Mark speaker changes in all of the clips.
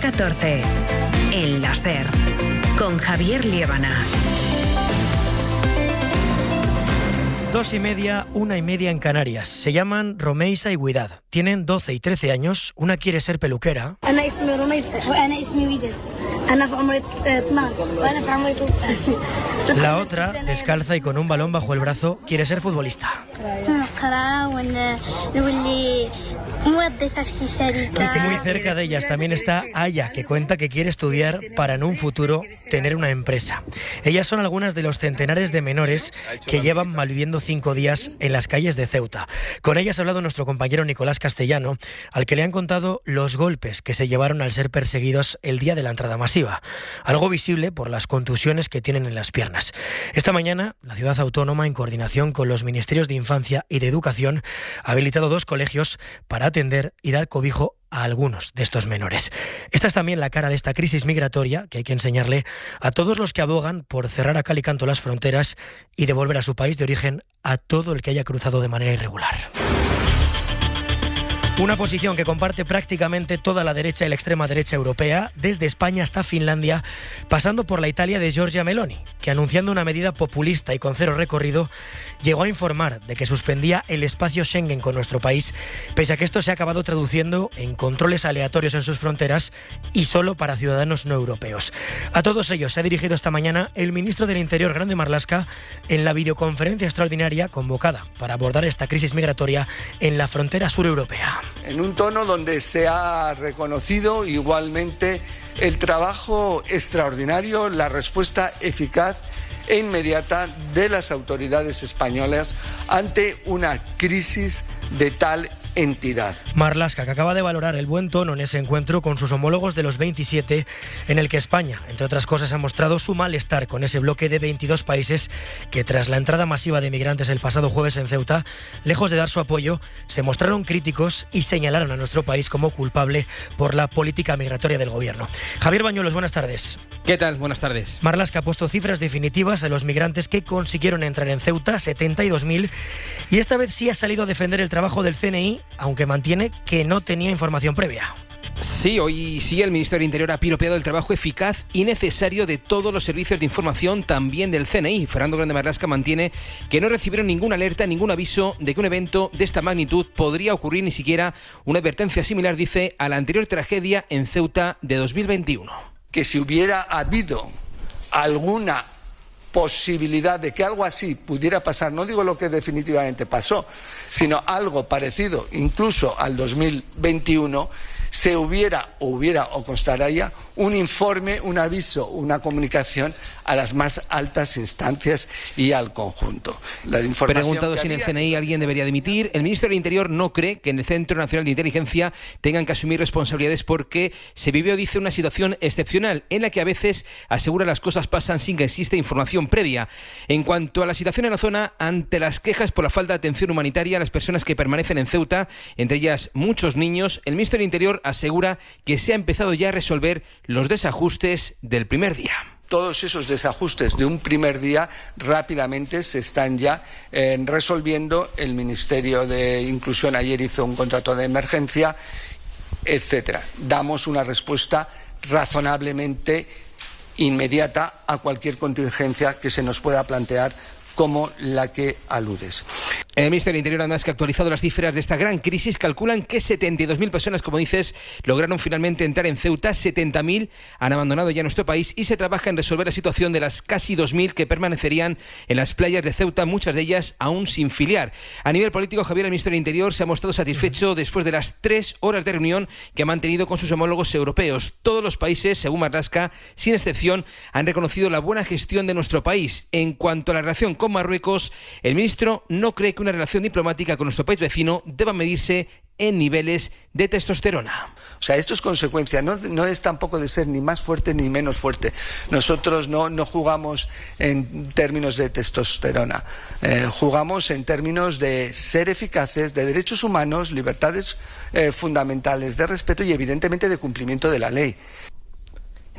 Speaker 1: 14. El láser. Con Javier Liébana.
Speaker 2: 2:30, 1:30 en Canarias. Se llaman Romeisa y Widad. Tienen 12 y 13 años. Una quiere ser peluquera. La otra, descalza y con un balón bajo el brazo, quiere ser futbolista. Muy cerca de ellas también está Aya, que cuenta que quiere estudiar para en un futuro tener una empresa. Ellas son algunas de los centenares de menores que llevan malviviendo 5 días en las calles de Ceuta. Con ellas ha hablado nuestro compañero Nicolás Castellano, al que le han contado los golpes que se llevaron al ser perseguidos el día de la entrada masiva. Algo visible por las contusiones que tienen en las piernas. Esta mañana, la ciudad autónoma, en coordinación con los ministerios de Infancia y de Educación, ha habilitado 2 colegios para atender y dar cobijo a algunos de estos menores. Esta es también la cara de esta crisis migratoria que hay que enseñarle a todos los que abogan por cerrar a cal y canto las fronteras y devolver a su país de origen a todo el que haya cruzado de manera irregular. Una posición que comparte prácticamente toda la derecha y la extrema derecha europea, desde España hasta Finlandia, pasando por la Italia de Giorgia Meloni, que anunciando una medida populista y con cero recorrido, llegó a informar de que suspendía el espacio Schengen con nuestro país, pese a que esto se ha acabado traduciendo en controles aleatorios en sus fronteras y solo para ciudadanos no europeos. A todos ellos se ha dirigido esta mañana el ministro del Interior, Grande Marlaska, en la videoconferencia extraordinaria convocada para abordar esta crisis migratoria en la frontera sureuropea.
Speaker 3: En un tono donde se ha reconocido igualmente el trabajo extraordinario, la respuesta eficaz e inmediata de las autoridades españolas ante una crisis de tal entidad.
Speaker 2: Marlaska, que acaba de valorar el buen tono en ese encuentro con sus homólogos de los 27, en el que España, entre otras cosas, ha mostrado su malestar con ese bloque de 22 países que, tras la entrada masiva de migrantes el pasado jueves en Ceuta, lejos de dar su apoyo, se mostraron críticos y señalaron a nuestro país como culpable por la política migratoria del gobierno. Javier Bañuelos, buenas tardes.
Speaker 4: ¿Qué tal? Buenas tardes.
Speaker 2: Marlaska ha puesto cifras definitivas a los migrantes que consiguieron entrar en Ceuta, 72.000, y esta vez sí ha salido a defender el trabajo del CNI, aunque mantiene que no tenía información previa.
Speaker 4: Sí, hoy sí el Ministerio del Interior ha piropeado el trabajo eficaz y necesario de todos los servicios de información, también del CNI. Fernando Grande Marlaska mantiene que no recibieron ninguna alerta, ningún aviso de que un evento de esta magnitud podría ocurrir, ni siquiera una advertencia similar, dice, a la anterior tragedia en Ceuta de 2021.
Speaker 3: Que si hubiera habido alguna posibilidad de que algo así pudiera pasar, no digo lo que definitivamente pasó, sino algo parecido incluso al 2021, se hubiera o constaría un informe, un aviso, una comunicación a las más altas instancias y al conjunto.
Speaker 4: Preguntado si en el CNI alguien debería dimitir, el ministro del Interior no cree que en el Centro Nacional de Inteligencia tengan que asumir responsabilidades porque se vivió, dice, una situación excepcional en la que a veces, asegura, las cosas pasan sin que exista información previa. En cuanto a la situación en la zona, ante las quejas por la falta de atención humanitaria a las personas que permanecen en Ceuta, entre ellas muchos niños, el ministro del Interior asegura que se ha empezado ya a resolver los desajustes del primer día.
Speaker 3: Todos esos desajustes de un primer día rápidamente se están ya resolviendo. El Ministerio de Inclusión ayer hizo un contrato de emergencia, etcétera. Damos una respuesta razonablemente inmediata a cualquier contingencia que se nos pueda plantear, como la que aludes.
Speaker 4: El Ministerio del Interior, además, que ha actualizado las cifras de esta gran crisis, calculan que 72.000 personas, como dices, lograron finalmente entrar en Ceuta, 70.000 han abandonado ya nuestro país y se trabaja en resolver la situación de las casi 2.000 que permanecerían en las playas de Ceuta, muchas de ellas aún sin filiar. A nivel político, Javier, el Ministerio del Interior se ha mostrado satisfecho después de las 3 horas de reunión que ha mantenido con sus homólogos europeos. Todos los países, según Marlaska, sin excepción, han reconocido la buena gestión de nuestro país. En cuanto a la relación con Marruecos, el ministro no cree que una relación diplomática con nuestro país vecino deba medirse en niveles de testosterona.
Speaker 3: O sea, esto es consecuencia, no es tampoco de ser ni más fuerte ni menos fuerte. Nosotros no jugamos en términos de testosterona, jugamos en términos de ser eficaces, de derechos humanos, libertades fundamentales, de respeto y evidentemente de cumplimiento de la ley.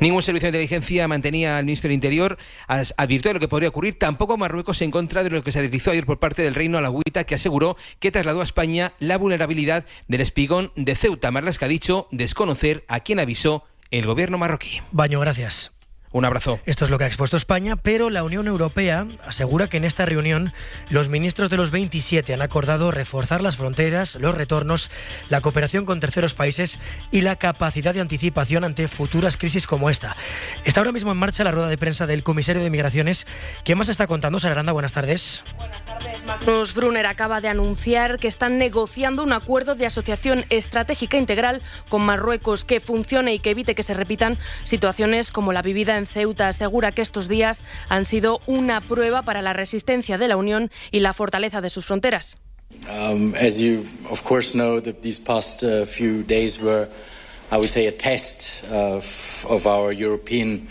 Speaker 4: Ningún servicio de inteligencia mantenía al ministro del Interior, advirtió de lo que podría ocurrir, tampoco Marruecos, en contra de lo que se deslizó ayer por parte del Reino Alauita, que aseguró que trasladó a España la vulnerabilidad del espigón de Ceuta. Marlaska ha dicho desconocer a quién avisó el gobierno marroquí.
Speaker 2: Baño, gracias.
Speaker 4: Un abrazo.
Speaker 2: Esto es lo que ha expuesto España, pero la Unión Europea asegura que en esta reunión los ministros de los 27 han acordado reforzar las fronteras, los retornos, la cooperación con terceros países y la capacidad de anticipación ante futuras crisis como esta. Está ahora mismo en marcha la rueda de prensa del comisario de Migraciones. ¿Qué más está contando? Sara Aranda, buenas tardes.
Speaker 5: Buenas tardes. Magnus Brunner acaba de anunciar que están negociando un acuerdo de asociación estratégica integral con Marruecos que funcione y que evite que se repitan situaciones como la vivida en Ceuta. Asegura que estos días han sido una prueba para la resistencia de la Unión y la fortaleza de sus fronteras.
Speaker 6: As you of course know, these past few days were, I would say, a test of our European.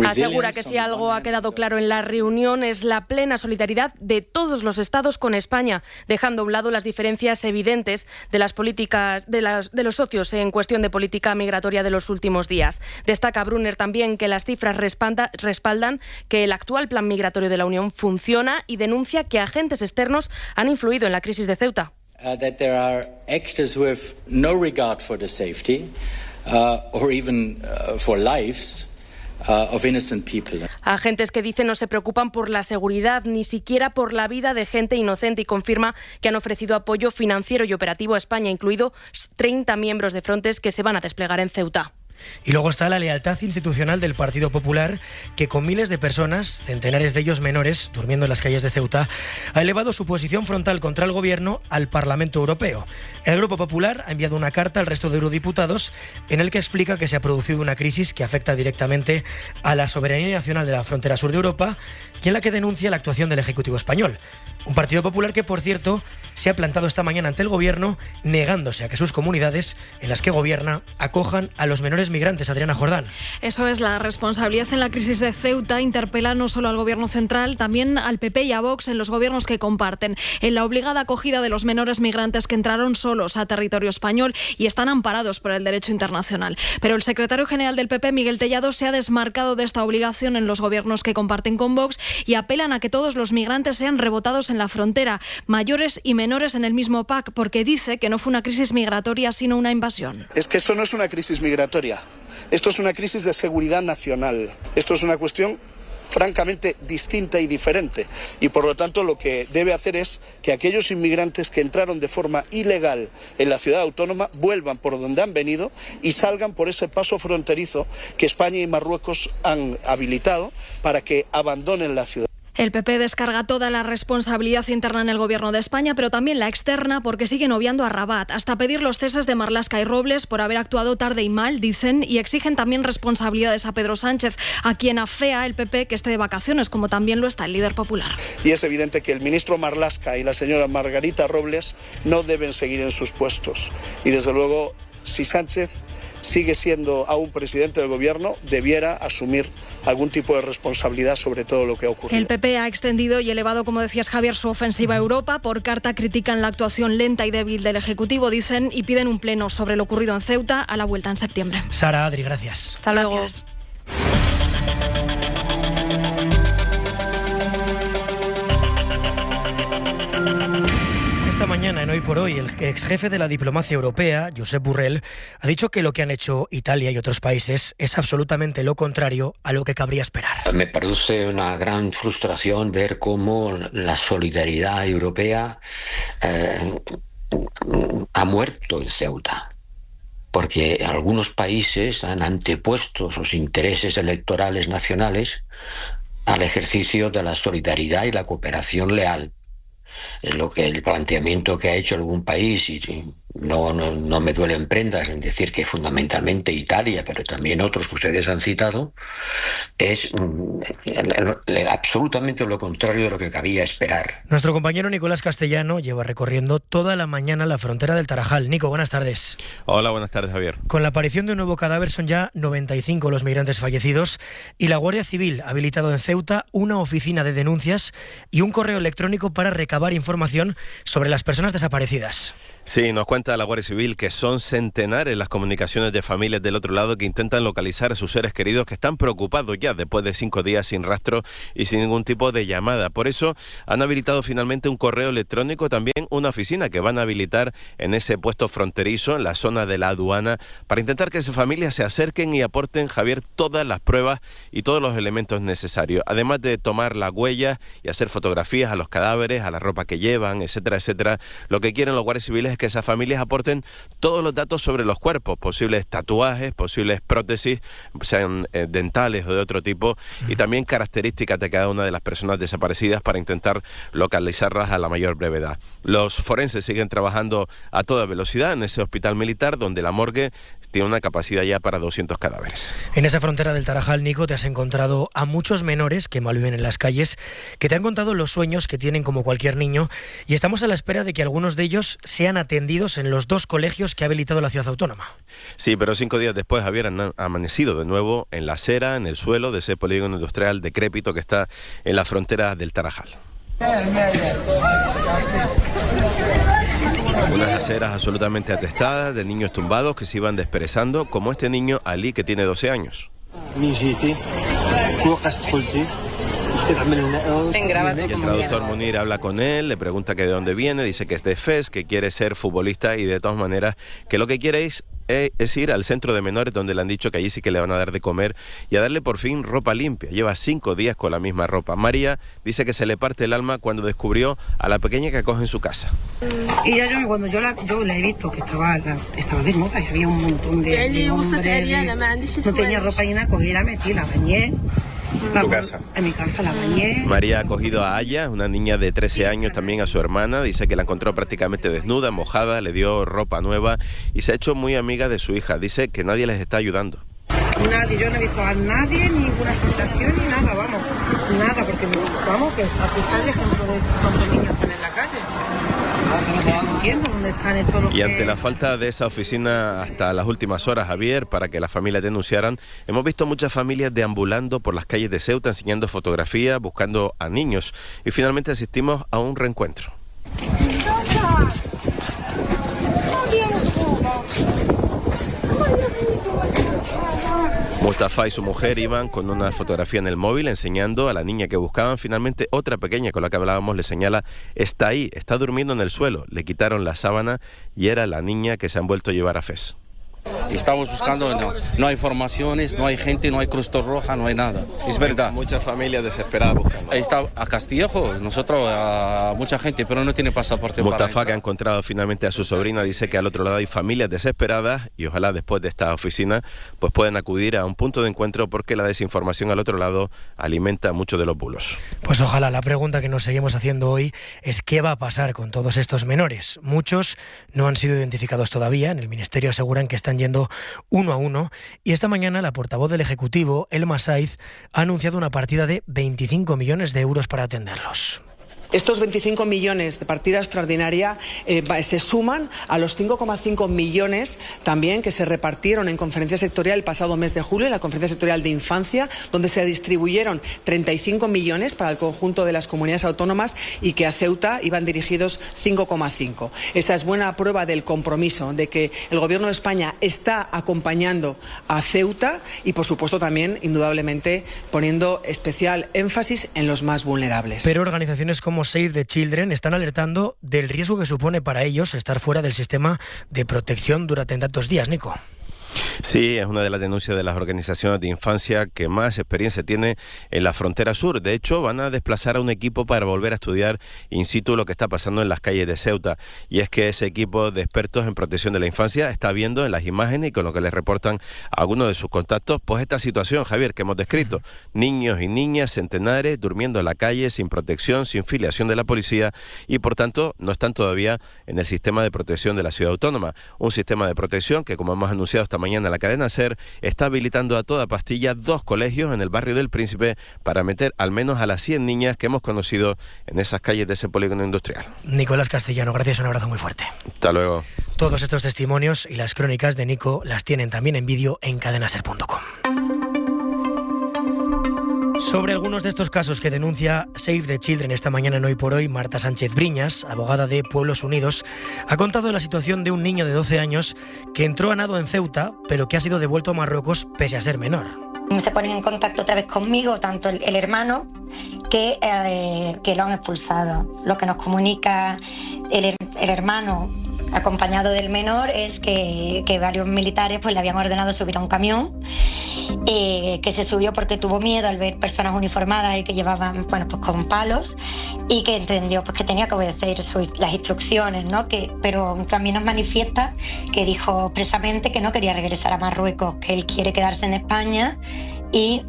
Speaker 5: Asegura que si algo ha quedado claro en la reunión es la plena solidaridad de todos los Estados con España, dejando a un lado las diferencias evidentes de las políticas de los socios en cuestión de política migratoria de los últimos días. Destaca Brunner también que las cifras respaldan que el actual plan migratorio de la Unión funciona y denuncia que agentes externos han influido en la crisis de Ceuta.
Speaker 6: That there are actors who have no regard for the safety or even for lives. Of innocent people.
Speaker 5: Agentes que dicen no se preocupan por la seguridad, ni siquiera por la vida de gente inocente, y confirma que han ofrecido apoyo financiero y operativo a España, incluido 30 miembros de Frontex que se van a desplegar en Ceuta.
Speaker 2: Y luego está la lealtad institucional del Partido Popular, que con miles de personas, centenares de ellos menores, durmiendo en las calles de Ceuta, ha elevado su posición frontal contra el Gobierno al Parlamento Europeo. El Grupo Popular ha enviado una carta al resto de eurodiputados en el que explica que se ha producido una crisis que afecta directamente a la soberanía nacional de la frontera sur de Europa y en la que denuncia la actuación del Ejecutivo español. Un Partido Popular que, por cierto, se ha plantado esta mañana ante el Gobierno, negándose a que sus comunidades, en las que gobierna, acojan a los menores migrantes. Adriana Jordán.
Speaker 7: Eso es, la responsabilidad en la crisis de Ceuta interpela no solo al Gobierno central, también al PP y a Vox en los gobiernos que comparten, en la obligada acogida de los menores migrantes que entraron solos a territorio español y están amparados por el derecho internacional. Pero el secretario general del PP, Miguel Tellado, se ha desmarcado de esta obligación en los gobiernos que comparten con Vox y apelan a que todos los migrantes sean rebotados en la frontera, mayores y menores en el mismo pack, porque dice que no fue una crisis migratoria sino una invasión.
Speaker 8: Es que esto no es una crisis migratoria, esto es una crisis de seguridad nacional, esto es una cuestión francamente distinta y diferente, y por lo tanto lo que debe hacer es que aquellos inmigrantes que entraron de forma ilegal en la ciudad autónoma vuelvan por donde han venido y salgan por ese paso fronterizo que España y Marruecos han habilitado para que abandonen la ciudad.
Speaker 7: El PP descarga toda la responsabilidad interna en el Gobierno de España, pero también la externa, porque siguen obviando a Rabat, hasta pedir los ceses de Marlaska y Robles por haber actuado tarde y mal, dicen, y exigen también responsabilidades a Pedro Sánchez, a quien afea el PP que esté de vacaciones, como también lo está el líder popular.
Speaker 8: Y es evidente que el ministro Marlaska y la señora Margarita Robles no deben seguir en sus puestos. Y desde luego, si Sánchez sigue siendo aún presidente del Gobierno, debiera asumir algún tipo de responsabilidad sobre todo lo que ha ocurrido.
Speaker 7: El PP ha extendido y elevado, como decías, Javier, su ofensiva a Europa. Por carta critican la actuación lenta y débil del Ejecutivo, dicen, y piden un pleno sobre lo ocurrido en Ceuta a la vuelta en septiembre.
Speaker 2: Sara, Adri, gracias.
Speaker 5: Hasta luego.
Speaker 7: Gracias.
Speaker 2: Esta mañana, en Hoy por Hoy, el ex jefe de la diplomacia europea, Josep Borrell, ha dicho que lo que han hecho Italia y otros países es absolutamente lo contrario a lo que cabría esperar.
Speaker 9: Me produce una gran frustración ver cómo la solidaridad europea ha muerto en Ceuta, porque algunos países han antepuesto sus intereses electorales nacionales al ejercicio de la solidaridad y la cooperación leal. Es lo que el planteamiento que ha hecho algún país, y no me duelen prendas en decir que fundamentalmente Italia, pero también otros que ustedes han citado, es absolutamente lo contrario de lo que cabía esperar.
Speaker 2: Nuestro compañero Nicolás Castellano lleva recorriendo toda la mañana la frontera del Tarajal. Nico, buenas tardes.
Speaker 10: Hola, buenas tardes, Javier.
Speaker 2: Con la aparición de un nuevo cadáver son ya 95 los migrantes fallecidos y la Guardia Civil ha habilitado en Ceuta una oficina de denuncias y un correo electrónico para recabar información sobre las personas desaparecidas.
Speaker 10: Sí, nos cuenta la Guardia Civil que son centenares las comunicaciones de familias del otro lado que intentan localizar a sus seres queridos que están preocupados ya después de 5 días sin rastro y sin ningún tipo de llamada. Por eso han habilitado finalmente un correo electrónico, también una oficina que van a habilitar en ese puesto fronterizo, en la zona de la aduana, para intentar que esas familias se acerquen y aporten, Javier, todas las pruebas y todos los elementos necesarios. Además de tomar las huellas y hacer fotografías a los cadáveres, a la ropa que llevan, etcétera, etcétera, lo que quieren los guardias civiles es que esas familias aporten todos los datos sobre los cuerpos, posibles tatuajes, posibles prótesis, sean dentales o de otro tipo, y también características de cada una de las personas desaparecidas para intentar localizarlas a la mayor brevedad. Los forenses siguen trabajando a toda velocidad en ese hospital militar donde la morgue tiene una capacidad ya para 200 cadáveres.
Speaker 2: En esa frontera del Tarajal, Nico, te has encontrado a muchos menores que malviven en las calles, que te han contado los sueños que tienen como cualquier niño, y estamos a la espera de que algunos de ellos sean atendidos en los 2 colegios que ha habilitado la ciudad autónoma.
Speaker 10: Sí, pero 5 días después, Javier, han amanecido de nuevo en la acera, en el suelo de ese polígono industrial decrépito que está en la frontera del Tarajal. Unas aceras absolutamente atestadas de niños tumbados que se iban desperezando, como este niño Ali, que tiene 12 años. Y el traductor Munir habla con él, le pregunta que de dónde viene, dice que es de Fez, que quiere ser futbolista y de todas maneras que lo que quiere es ir al centro de menores donde le han dicho que allí sí que le van a dar de comer y a darle por fin ropa limpia. Lleva 5 días con la misma ropa. María dice que se le parte el alma cuando descubrió a la pequeña que acoge en su casa.
Speaker 11: Y ya cuando yo la he visto que estaba desnuda y había un montón de hombres, no tenía ropa llena, cogí, la metí, la bañé.
Speaker 10: ¿En tu casa?
Speaker 11: En mi casa la bañé.
Speaker 10: María ha acogido a Aya, una niña de 13 años, también a su hermana. Dice que la encontró prácticamente desnuda, mojada, le dio ropa nueva y se ha hecho muy amiga de su hija. Dice que nadie les está ayudando.
Speaker 11: Nadie, yo no he visto a nadie, ninguna asociación ni nada, vamos, nada, porque vamos, que aquí está el ejemplo de cuántos niños están en la calle. No entiendo dónde están estos los
Speaker 10: Y ante la falta de esa oficina hasta las últimas horas, Javier, para que las familias denunciaran, hemos visto muchas familias deambulando por las calles de Ceuta, enseñando fotografías, buscando a niños, y finalmente asistimos a un reencuentro. Mustafa y su mujer iban con una fotografía en el móvil enseñando a la niña que buscaban. Finalmente otra pequeña con la que hablábamos le señala: está ahí, está durmiendo en el suelo. Le quitaron la sábana y era la niña que se han vuelto a llevar a Fez.
Speaker 12: Estamos buscando, no hay formaciones, no hay gente, no hay Cruz Roja, no hay nada. Es verdad.
Speaker 10: Muchas familias desesperadas buscando.
Speaker 12: Está a Castillejo, nosotros, a mucha gente, pero no tiene pasaporte.
Speaker 10: Mustafa, que ha encontrado finalmente a su sobrina, dice que al otro lado hay familias desesperadas y ojalá después de esta oficina pues puedan acudir a un punto de encuentro, porque la desinformación al otro lado alimenta mucho de los bulos.
Speaker 2: Pues ojalá. La pregunta que nos seguimos haciendo hoy es ¿qué va a pasar con todos estos menores? Muchos no han sido identificados todavía. En el Ministerio aseguran que están yendo uno a uno, y esta mañana la portavoz del Ejecutivo, Elma Saiz, ha anunciado una partida de 25 millones de euros para atenderlos.
Speaker 13: Estos 25 millones de partida extraordinaria se suman a los 5,5 millones también que se repartieron en conferencia sectorial el pasado mes de julio, en la conferencia sectorial de infancia, donde se distribuyeron 35 millones para el conjunto de las comunidades autónomas y que a Ceuta iban dirigidos 5,5. Esa es buena prueba del compromiso, de que el Gobierno de España está acompañando a Ceuta y, por supuesto, también, indudablemente, poniendo especial énfasis en los más vulnerables.
Speaker 2: Pero organizaciones como Save the Children están alertando del riesgo que supone para ellos estar fuera del sistema de protección durante tantos días, Nico.
Speaker 10: Sí, es una de las denuncias de las organizaciones de infancia que más experiencia tiene en la frontera sur. De hecho, van a desplazar a un equipo para volver a estudiar in situ lo que está pasando en las calles de Ceuta. Y es que ese equipo de expertos en protección de la infancia está viendo en las imágenes y con lo que les reportan a algunos de sus contactos, pues esta situación, Javier, que hemos descrito. Niños y niñas centenares durmiendo en la calle sin protección, sin filiación de la policía y, por tanto, no están todavía en el sistema de protección de la ciudad autónoma. Un sistema de protección que, como hemos anunciado esta mañana en la cadena SER, está habilitando a toda pastilla 2 colegios en el barrio del Príncipe para meter al menos a las 100 niñas que hemos conocido en esas calles de ese polígono industrial.
Speaker 2: Nicolás Castellano, gracias, un abrazo muy fuerte.
Speaker 10: Hasta luego.
Speaker 2: Todos estos testimonios y las crónicas de Nico las tienen también en vídeo en cadenaser.com. Sobre algunos de estos casos que denuncia Save the Children esta mañana en Hoy por Hoy, Marta Sánchez Briñas, abogada de Pueblos Unidos, ha contado la situación de un niño de 12 años que entró a nado en Ceuta, pero que ha sido devuelto a Marruecos pese a ser menor.
Speaker 14: Se ponen en contacto otra vez conmigo, tanto el hermano que lo han expulsado. Lo que nos comunica el hermano, acompañado del menor, es que varios militares pues le habían ordenado subir a un camión, que se subió porque tuvo miedo al ver personas uniformadas y que llevaban pues con palos, y que entendió pues que tenía que obedecer las instrucciones, ¿no? Pero también nos manifiesta que dijo expresamente que no quería regresar a Marruecos, que él quiere quedarse en España y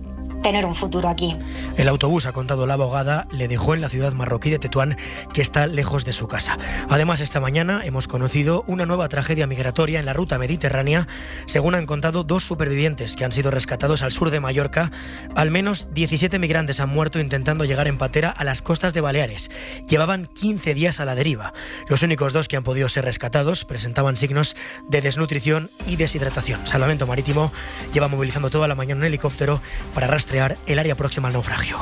Speaker 14: tener un futuro aquí.
Speaker 2: El autobús, ha contado la abogada, le dejó en la ciudad marroquí de Tetuán, que está lejos de su casa. Además, esta mañana hemos conocido una nueva tragedia migratoria en la ruta mediterránea. Según han contado 2 supervivientes que han sido rescatados al sur de Mallorca, al menos 17 migrantes han muerto intentando llegar en patera a las costas de Baleares. Llevaban 15 días a la deriva. Los únicos 2 que han podido ser rescatados presentaban signos de desnutrición y deshidratación. Salvamento Marítimo lleva movilizando toda la mañana un helicóptero para rastrear el área próxima al naufragio.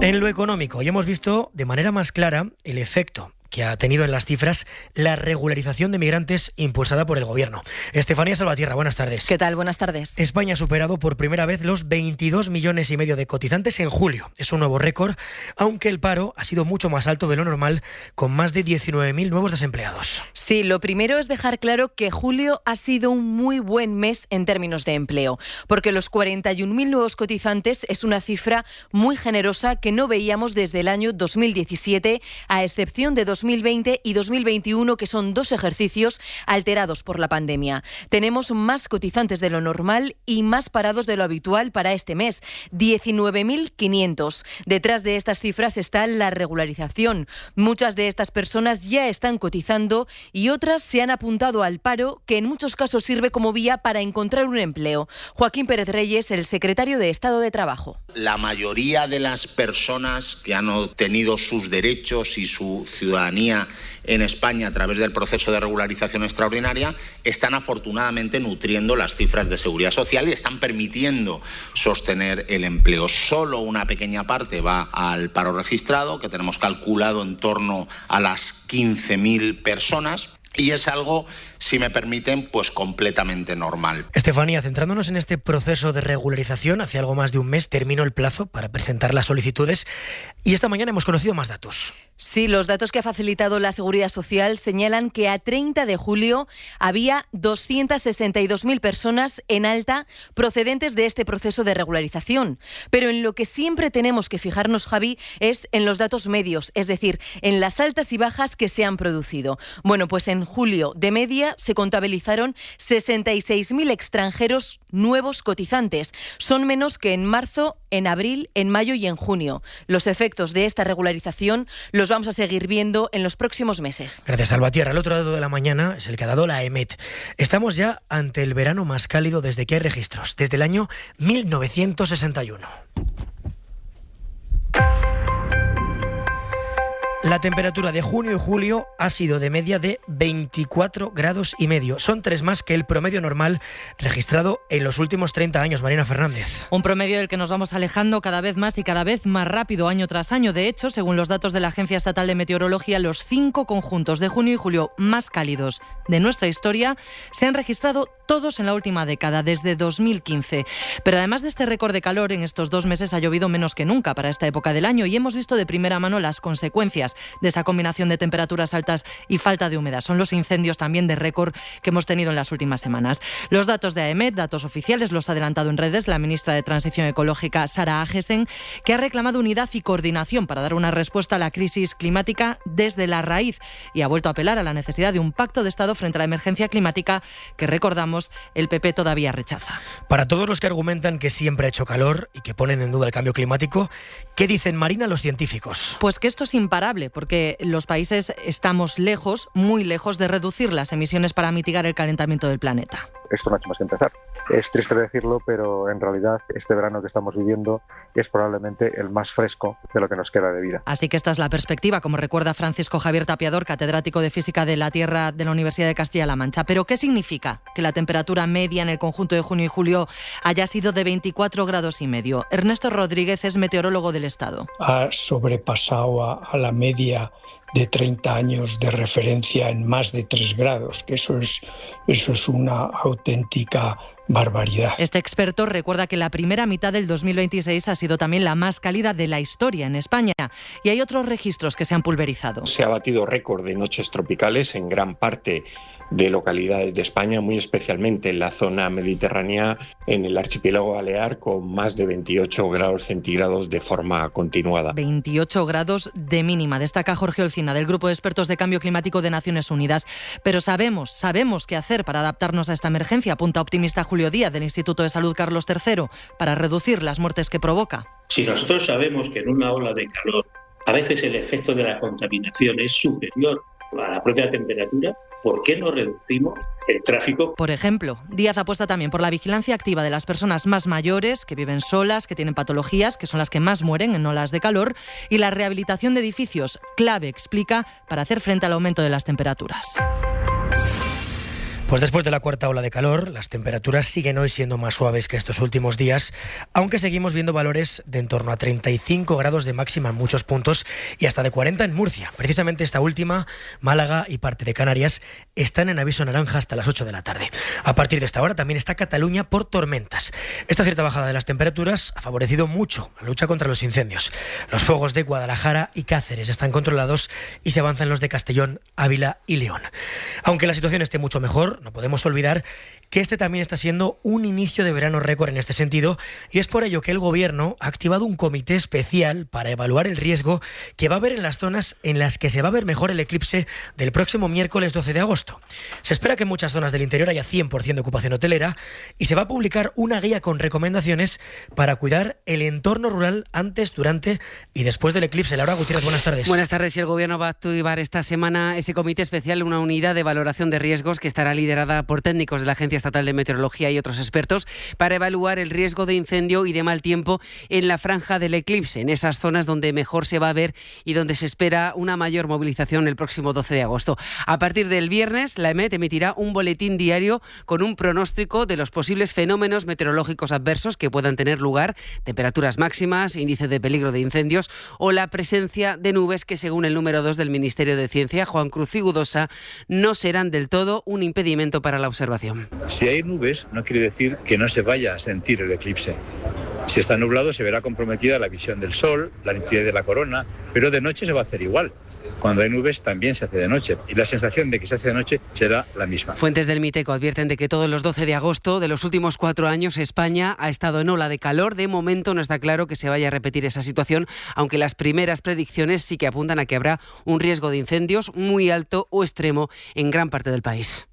Speaker 2: En lo económico, hoy hemos visto de manera más clara el efecto que ha tenido en las cifras la regularización de migrantes impulsada por el Gobierno. Estefanía Salvatierra, buenas tardes.
Speaker 15: ¿Qué tal? Buenas tardes.
Speaker 2: España ha superado por primera vez los 22,5 millones de cotizantes en julio. Es un nuevo récord, aunque el paro ha sido mucho más alto de lo normal, con más de 19.000 nuevos desempleados.
Speaker 15: Sí, lo primero es dejar claro que julio ha sido un muy buen mes en términos de empleo, porque los 41.000 nuevos cotizantes es una cifra muy generosa que no veíamos desde el año 2017, a excepción de 2020 y 2021, que son 2 ejercicios alterados por la pandemia. Tenemos más cotizantes de lo normal y más parados de lo habitual para este mes, 19.500. Detrás de estas cifras está la regularización. Muchas de estas personas ya están cotizando y otras se han apuntado al paro, que en muchos casos sirve como vía para encontrar un empleo. Joaquín Pérez Reyes, el secretario de Estado de Trabajo.
Speaker 16: La mayoría de las personas que han obtenido sus derechos y su ciudadanía en España a través del proceso de regularización extraordinaria están afortunadamente nutriendo las cifras de seguridad social y están permitiendo sostener el empleo. Solo una pequeña parte va al paro registrado, que tenemos calculado en torno a las 15.000 personas. Y es algo, si me permiten, pues completamente normal.
Speaker 2: Estefanía, centrándonos en este proceso de regularización, hace algo más de un mes terminó el plazo para presentar las solicitudes y esta mañana hemos conocido más datos.
Speaker 15: Sí, los datos que ha facilitado la Seguridad Social señalan que a 30 de julio había 262.000 personas en alta procedentes de este proceso de regularización. Pero en lo que siempre tenemos que fijarnos, Javi, es en los datos medios, es decir, en las altas y bajas que se han producido. Bueno, pues en julio, de media, se contabilizaron 66.000 extranjeros nuevos cotizantes. Son menos que en marzo, en abril, en mayo y en junio. Los efectos de esta regularización los vamos a seguir viendo en los próximos meses.
Speaker 2: Gracias, Salvatierra. El otro dato de la mañana es el que ha dado la EMET. Estamos ya ante el verano más cálido desde que hay registros, desde el año 1961. La temperatura de junio y julio ha sido de media de 24,5 grados. Son 3 más que el promedio normal registrado en los últimos 30 años, Marina Fernández.
Speaker 17: Un promedio del que nos vamos alejando cada vez más y cada vez más rápido año tras año. De hecho, según los datos de la Agencia Estatal de Meteorología, los 5 conjuntos de junio y julio más cálidos de nuestra historia se han registrado todos en la última década, desde 2015. Pero además de este récord de calor, en estos 2 meses ha llovido menos que nunca para esta época del año y hemos visto de primera mano las consecuencias de esa combinación de temperaturas altas y falta de humedad. Son los incendios también de récord que hemos tenido en las últimas semanas. Los datos de AEMET, datos oficiales, los ha adelantado en redes la ministra de Transición Ecológica, Sara Agesen, que ha reclamado unidad y coordinación para dar una respuesta a la crisis climática desde la raíz y ha vuelto a apelar a la necesidad de un pacto de Estado frente a la emergencia climática que, recordamos, el PP todavía rechaza.
Speaker 2: Para todos los que argumentan que siempre ha hecho calor y que ponen en duda el cambio climático, ¿qué dicen, Marina, los científicos?
Speaker 17: Pues que esto es imparable, porque los países estamos lejos, muy lejos, de reducir las emisiones para mitigar el calentamiento del planeta.
Speaker 18: Esto no ha hecho más que empezar. Es triste decirlo, pero en realidad este verano que estamos viviendo es probablemente el más fresco de lo que nos queda de vida.
Speaker 17: Así que esta es la perspectiva, como recuerda Francisco Javier Tapiador, catedrático de Física de la Tierra de la Universidad de Castilla-La Mancha. ¿Pero qué significa que la temperatura media en el conjunto de junio y julio haya sido de 24,5 grados? Ernesto Rodríguez es meteorólogo del Estado.
Speaker 19: Ha sobrepasado a la media de 30 años de referencia en más de 3 grados, que eso es una auténtica barbaridad.
Speaker 17: Este experto recuerda que la primera mitad del 2026 ha sido también la más cálida de la historia en España, y hay otros registros que se han pulverizado.
Speaker 20: Se ha batido récord de noches tropicales en gran parte de localidades de España, muy especialmente en la zona mediterránea, en el archipiélago balear, con más de 28 grados centígrados de forma continuada.
Speaker 17: 28 grados de mínima, destaca Jorge Olcina, del Grupo de Expertos de Cambio Climático de Naciones Unidas. Pero sabemos qué hacer para adaptarnos a esta emergencia, apunta optimista Julio Díaz, del Instituto de Salud Carlos III, para reducir las muertes que provoca.
Speaker 21: Si nosotros sabemos que en una ola de calor a veces el efecto de la contaminación es superior a la propia temperatura, ¿por qué no reducimos el tráfico?
Speaker 17: Por ejemplo, Díaz apuesta también por la vigilancia activa de las personas más mayores, que viven solas, que tienen patologías, que son las que más mueren en olas de calor, y la rehabilitación de edificios, clave, explica, para hacer frente al aumento de las temperaturas.
Speaker 2: Pues después de la cuarta ola de calor, las temperaturas siguen hoy siendo más suaves que estos últimos días, aunque seguimos viendo valores de en torno a 35 grados de máxima en muchos puntos y hasta de 40 en Murcia. Precisamente esta última, Málaga y parte de Canarias, están en aviso naranja hasta las 8 de la tarde. A partir de esta hora también está Cataluña por tormentas. Esta cierta bajada de las temperaturas ha favorecido mucho la lucha contra los incendios. Los fuegos de Guadalajara y Cáceres están controlados y se avanzan los de Castellón, Ávila y León. Aunque la situación esté mucho mejor, no podemos olvidar que este también está siendo un inicio de verano récord en este sentido, y es por ello que el Gobierno ha activado un comité especial para evaluar el riesgo que va a haber en las zonas en las que se va a ver mejor el eclipse del próximo miércoles 12 de agosto. Se espera que en muchas zonas del interior haya 100% de ocupación hotelera y se va a publicar una guía con recomendaciones para cuidar el entorno rural antes, durante y después del eclipse. Laura Gutiérrez, buenas tardes.
Speaker 22: Buenas tardes. Y el Gobierno va a activar esta semana ese comité especial, una unidad de valoración de riesgos que estará liderada por técnicos de la Agencia Estatal de Meteorología y otros expertos para evaluar el riesgo de incendio y de mal tiempo en la franja del eclipse, en esas zonas donde mejor se va a ver y donde se espera una mayor movilización el próximo 12 de agosto. A partir del viernes, la EMET emitirá un boletín diario con un pronóstico de los posibles fenómenos meteorológicos adversos que puedan tener lugar, temperaturas máximas, índice de peligro de incendios o la presencia de nubes que, según el número 2 del Ministerio de Ciencia, Juan Cruz Igudosa, no serán del todo un impedimento para la observación.
Speaker 23: Si hay nubes, no quiere decir que no se vaya a sentir el eclipse. Si está nublado, se verá comprometida la visión del sol, la nitidez de la corona, pero de noche se va a hacer igual. Cuando hay nubes también se hace de noche y la sensación de que se hace de noche será la misma.
Speaker 22: Fuentes del Miteco advierten de que todos los 12 de agosto de los últimos 4 años España ha estado en ola de calor. De momento no está claro que se vaya a repetir esa situación, aunque las primeras predicciones sí que apuntan a que habrá un riesgo de incendios muy alto o extremo en gran parte del país.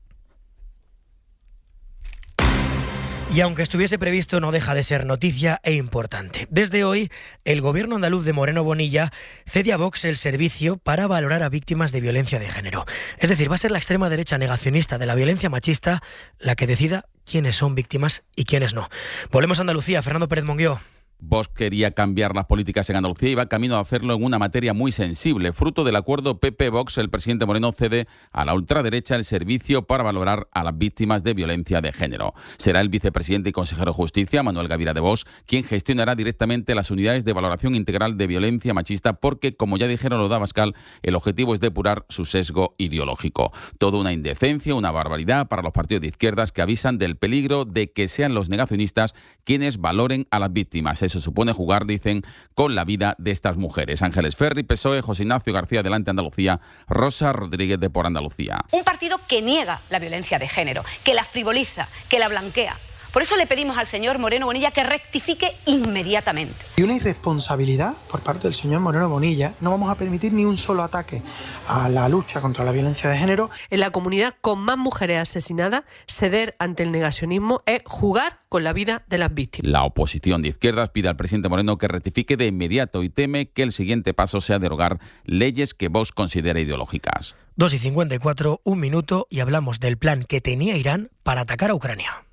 Speaker 2: Y aunque estuviese previsto, no deja de ser noticia e importante. Desde hoy, el Gobierno andaluz de Moreno Bonilla cede a Vox el servicio para valorar a víctimas de violencia de género. Es decir, va a ser la extrema derecha negacionista de la violencia machista la que decida quiénes son víctimas y quiénes no. Volvemos a Andalucía. Fernando Pérez Monguió.
Speaker 24: Vox quería cambiar las políticas en Andalucía y va camino a hacerlo en una materia muy sensible. Fruto del acuerdo PP-Vox, el presidente Moreno cede a la ultraderecha el servicio para valorar a las víctimas de violencia de género. Será el vicepresidente y consejero de Justicia, Manuel Gavira de Vox, quien gestionará directamente las unidades de valoración integral de violencia machista porque, como ya dijeron los de Abascal, el objetivo es depurar su sesgo ideológico. Todo una indecencia, una barbaridad para los partidos de izquierdas que avisan del peligro de que sean los negacionistas quienes valoren a las víctimas. Eso supone jugar, dicen, con la vida de estas mujeres. Ángeles Ferri, PSOE, José Ignacio García, Adelante Andalucía, Rosa Rodríguez de Por Andalucía.
Speaker 25: Un partido que niega la violencia de género, que la frivoliza, que la blanquea. Por eso le pedimos al señor Moreno Bonilla que rectifique inmediatamente.
Speaker 26: Y una irresponsabilidad por parte del señor Moreno Bonilla. No vamos a permitir ni un solo ataque a la lucha contra la violencia de género.
Speaker 27: En la comunidad con más mujeres asesinadas, ceder ante el negacionismo es jugar con la vida de las víctimas.
Speaker 24: La oposición de izquierdas pide al presidente Moreno que rectifique de inmediato y teme que el siguiente paso sea derogar leyes que Vox considera ideológicas.
Speaker 2: 2:54, un minuto, y hablamos del plan que tenía Irán para atacar a Ucrania.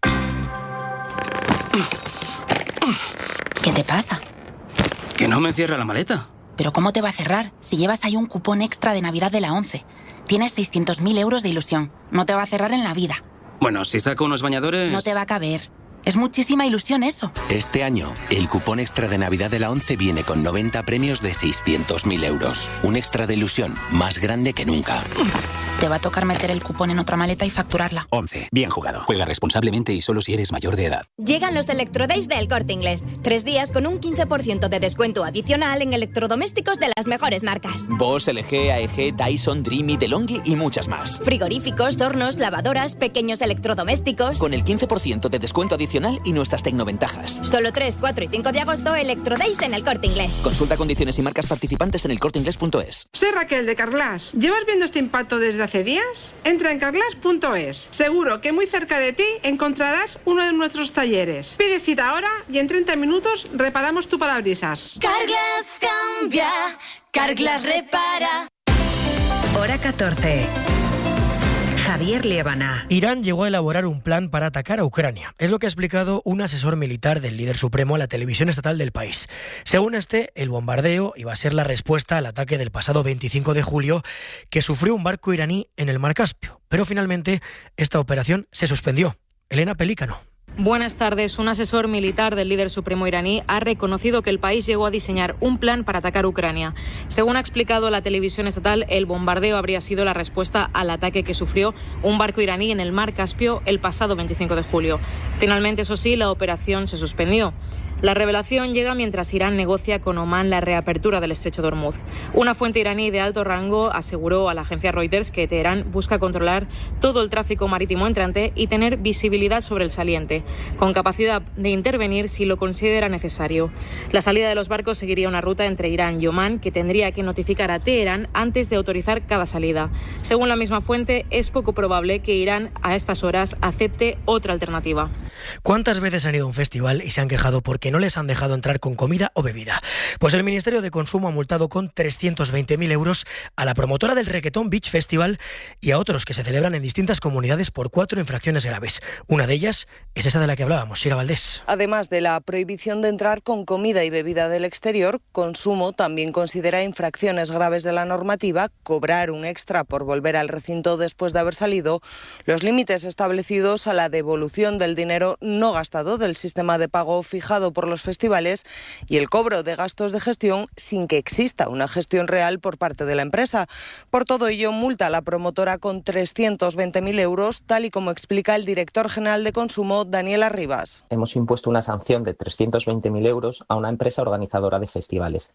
Speaker 1: ¿Qué te pasa?
Speaker 3: Que no me cierra la maleta.
Speaker 1: ¿Pero cómo te va a cerrar si llevas ahí un cupón extra de Navidad de la ONCE? Tienes 600.000 euros de ilusión. No te va a cerrar en la vida.
Speaker 3: Bueno, si saco unos bañadores...
Speaker 1: No te va a caber. Es muchísima ilusión eso.
Speaker 4: Este año, el cupón extra de Navidad de la ONCE viene con 90 premios de 600.000 euros. Un extra de ilusión más grande que nunca.
Speaker 1: Te va a tocar meter el cupón en otra maleta y facturarla.
Speaker 3: 11. Bien jugado. Juega responsablemente y solo si eres mayor de edad.
Speaker 5: Llegan los Electrodays de El Corte Inglés. 3 días con un 15% de descuento adicional en electrodomésticos de las mejores marcas.
Speaker 6: Bosch, LG, AEG, Dyson, Dreamy, DeLonghi y muchas más.
Speaker 5: Frigoríficos, hornos, lavadoras, pequeños electrodomésticos.
Speaker 6: Con el 15% de descuento adicional y nuestras tecnoventajas.
Speaker 5: Solo 3, 4 y 5 de agosto, Electrodays en El Corte Inglés.
Speaker 6: Consulta condiciones y marcas participantes en elcorteinglés.es.
Speaker 7: Soy Raquel de Carglass. ¿Llevas viendo este impacto desde hace días? Entra en carglass.es. Seguro que muy cerca de ti encontrarás uno de nuestros talleres. Pide cita ahora y en 30 minutos reparamos tu parabrisas.
Speaker 5: Carglass cambia, Carglass repara.
Speaker 8: Hora 14. Javier Liébana.
Speaker 2: Irán llegó a elaborar un plan para atacar a Ucrania. Es lo que ha explicado un asesor militar del líder supremo a la televisión estatal del país. Según el bombardeo iba a ser la respuesta al ataque del pasado 25 de julio que sufrió un barco iraní en el Mar Caspio. Pero finalmente esta operación se suspendió. Elena Pelícano.
Speaker 28: Buenas tardes. Un asesor militar del líder supremo iraní ha reconocido que el país llegó a diseñar un plan para atacar Ucrania. Según ha explicado la televisión estatal, el bombardeo habría sido la respuesta al ataque que sufrió un barco iraní en el Mar Caspio el pasado 25 de julio. Finalmente, eso sí, la operación se suspendió. La revelación llega mientras Irán negocia con Omán la reapertura del estrecho de Hormuz. Una fuente iraní de alto rango aseguró a la agencia Reuters que Teherán busca controlar todo el tráfico marítimo entrante y tener visibilidad sobre el saliente, con capacidad de intervenir si lo considera necesario. La salida de los barcos seguiría una ruta entre Irán y Omán que tendría que notificar a Teherán antes de autorizar cada salida. Según la misma fuente, es poco probable que Irán a estas horas acepte otra alternativa.
Speaker 2: ¿Cuántas veces han ido a un festival y se han quejado porque no les han dejado entrar con comida o bebida? Pues el Ministerio de Consumo ha multado con 320.000 euros a la promotora del Reggaeton Beach Festival y a otros que se celebran en distintas comunidades por 4 infracciones graves. Una de ellas es esa de la que hablábamos, Sira Valdés.
Speaker 29: Además de la prohibición de entrar con comida y bebida del exterior, Consumo también considera infracciones graves de la normativa cobrar un extra por volver al recinto después de haber salido, los límites establecidos a la devolución del dinero no gastado del sistema de pago fijado por los festivales y el cobro de gastos de gestión sin que exista una gestión real por parte de la empresa. Por todo ello, multa a la promotora con 320.000 euros, tal y como explica el director general de Consumo, Daniel Arribas.
Speaker 30: Hemos impuesto una sanción de 320.000 euros a una empresa organizadora de festivales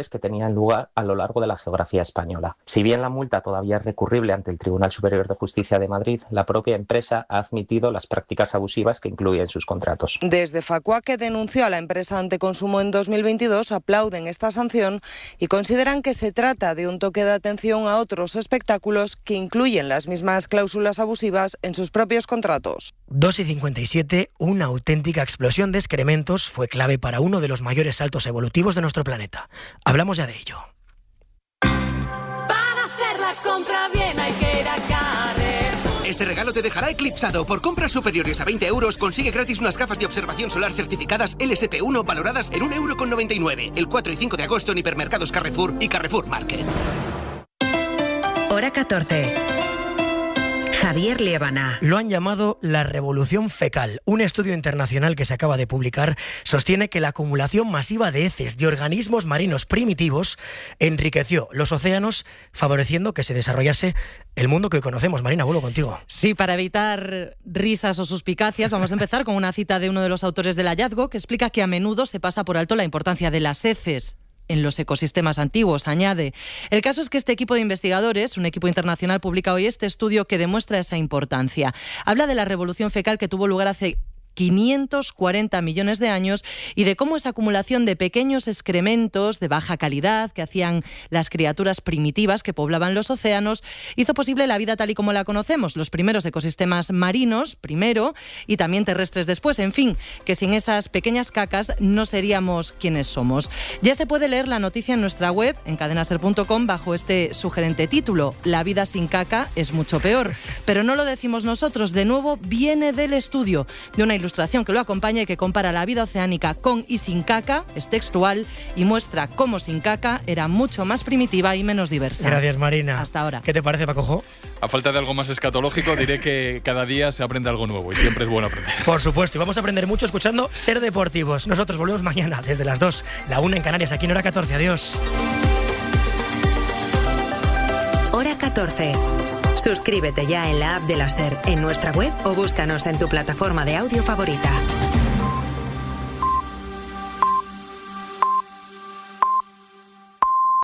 Speaker 30: que tenían lugar a lo largo de la geografía española. Si bien la multa todavía es recurrible ante el Tribunal Superior de Justicia de Madrid, la propia empresa ha admitido las prácticas abusivas que incluye en sus contratos.
Speaker 29: Desde Facua, que denunció a la empresa ante Consumo en 2022, aplauden esta sanción y consideran que se trata de un toque de atención a otros espectáculos que incluyen las mismas cláusulas abusivas en sus propios contratos.
Speaker 2: 2:57, una auténtica explosión de excrementos fue clave para uno de los mayores saltos evolutivos de nuestro planeta. Hablamos ya de ello.
Speaker 31: Para hacer la compra bien hay que ir a Carrefour.
Speaker 32: Este regalo te dejará eclipsado. Por compras superiores a 20 euros consigue gratis unas gafas de observación solar certificadas LSP1 valoradas en 1,99 €. El 4 y 5 de agosto en hipermercados Carrefour y Carrefour Market.
Speaker 8: Hora 14. Javier Liébana.
Speaker 2: Lo han llamado la revolución fecal. Un estudio internacional que se acaba de publicar sostiene que la acumulación masiva de heces de organismos marinos primitivos enriqueció los océanos, favoreciendo que se desarrollase el mundo que hoy conocemos. Marina, vuelvo contigo.
Speaker 17: Sí, para evitar risas o suspicacias, vamos a empezar con una cita de uno de los autores del hallazgo que explica que a menudo se pasa por alto la importancia de las heces en los ecosistemas antiguos. Añade: el caso es que este equipo de investigadores, un equipo internacional, publica hoy este estudio que demuestra esa importancia. Habla de la revolución fecal que tuvo lugar hace 540 millones de años y de cómo esa acumulación de pequeños excrementos de baja calidad que hacían las criaturas primitivas que poblaban los océanos hizo posible la vida tal y como la conocemos, los primeros ecosistemas marinos primero y también terrestres después. En fin, que sin esas pequeñas cacas no seríamos quienes somos. Ya se puede leer la noticia en nuestra web, en cadenaser.com, bajo este sugerente título: La vida sin caca es mucho peor. Pero no lo decimos nosotros, de nuevo viene del estudio de una ilustración que lo acompaña y que compara la vida oceánica con y sin caca, es textual, y muestra cómo sin caca era mucho más primitiva y menos diversa.
Speaker 2: Gracias, Marina.
Speaker 17: Hasta ahora.
Speaker 2: ¿Qué te parece, Pacojo?
Speaker 9: A falta de algo más escatológico, diré que cada día se aprende algo nuevo y siempre es bueno aprender.
Speaker 2: Por supuesto, y vamos a aprender mucho escuchando Ser Deportivos. Nosotros volvemos mañana desde las 2, la 1 en Canarias, aquí en Hora 14. Adiós.
Speaker 8: Hora 14. Suscríbete ya en la app de la SER, en nuestra web o búscanos en tu plataforma de audio favorita.